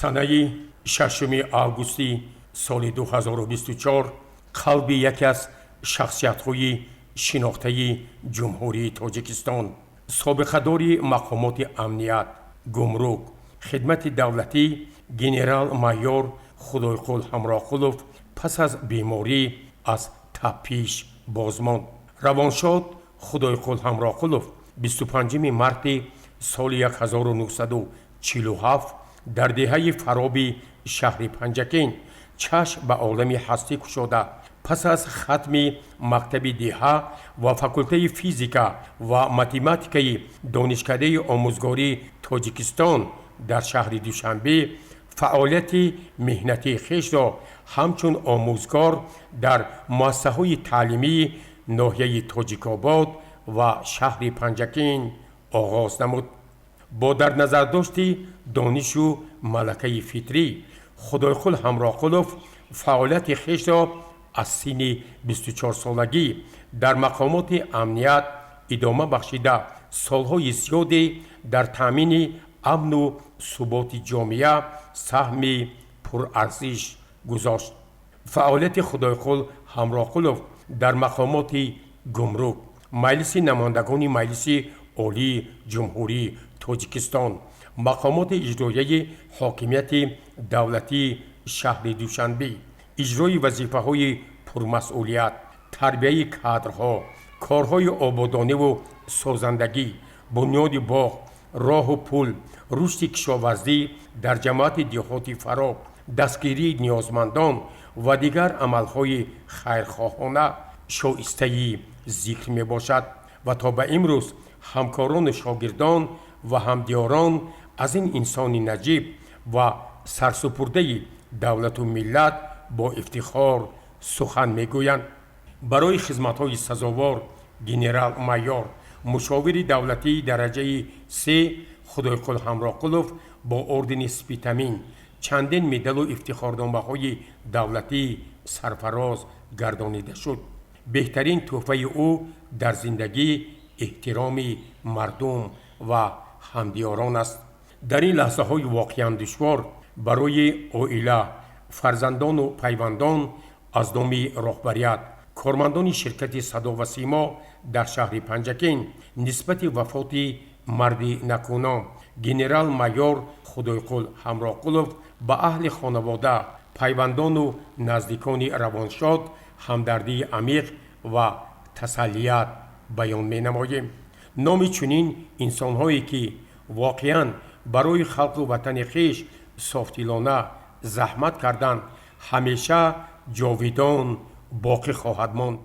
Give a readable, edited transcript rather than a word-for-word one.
санаи 6 августи соли 2024 қалби яке аз шахсиятҳои шинохтаи ҷумҳурии Тоҷикистон, собиқадори мақомоти амният, гумрук, хидмати давлатӣ генерал-майор Худойқул Ҳамроқулов пас аз беморӣ аз таппиш бозмонд. Равоншод Худойқул Ҳамроқулов 25 марти соли 1947 дар деҳаи фароби шаҳри Панҷакин чашм ба олами ҳастӣ кушода, пас аз хатми мактаби деҳа ва факултаи физика ва математикаи донишкадаи омӯзгории Тоҷикистон дар шаҳри Душанбе фаъолияти меҳнатии хешро ҳамчун омӯзгор дар муассисаҳои таълимии ноҳияи Тоҷикобод ва шаҳри Панҷакин оғоз намуд. бо дар назардошти донишу малакаи фитрӣ Худойқул Ҳамроқулов фаъолияти хешро аз синни 24-солагӣ дар мақомоти амният идома бахшида, солҳои зиёде дар таъмини амну суботи ҷомеа саҳми пурарзиш гузошт. фаъолияти Худойқул Ҳамроқулов дар мақомоти гумрук, маҷлиси намояндагони Маҷлиси Олии Ҷумҳурии Тоҷикистон, мақомоти иҷроияи ҳокимияти давлатии шаҳри Душанбе, иҷрои вазифаҳои пурмасъулият, тарбияи кадрҳо, корҳои ободониву созандагӣ, бунёди боғ, роҳу пул, рушди кишоварзӣ дар ҷамоати деҳоти Фароб, дастгирии ниёзмандон ва дигар амалҳои хайрхоҳона шоистаи зикр мебошад ва то ба имрӯз ҳамкорону шогирдон ва ҳамдиёрон аз ин инсони наҷиб ва сарсупурдаи давлату миллат бо ифтихор сухан мегӯянд. барои хизматҳои сазовор генерал-майор мушовири давлатии дараҷаи 3 Худойқул Ҳамроқулов бо ордени Спитамин чандин медалу ифтихорномаҳои давлатӣ сарфароз гардонида шуд. беҳтарин тӯҳфаи ӯ дар зиндагӣ эҳтироми мардум ва ҳамдиёрон аст. дар ин лаҳзаҳои воқеан душвор барои оила, фарзандону пайвандон аз номи роҳбарият, кормандони ширкати Садо ва Симо дар шаҳри Панҷакин нисбати вафоти марди накуном генерал-майор Худойқул Ҳамроқулов ба аҳли хонавода, пайвандону наздикони равоншод ҳамдардии амиқ ва тасаллият баён менамоем. номи чунин инсонҳое ки воқеан барои халқу ватани хеш софдилона заҳмат карданд, ҳамеша ҷовидон боқӣ хоҳад монд.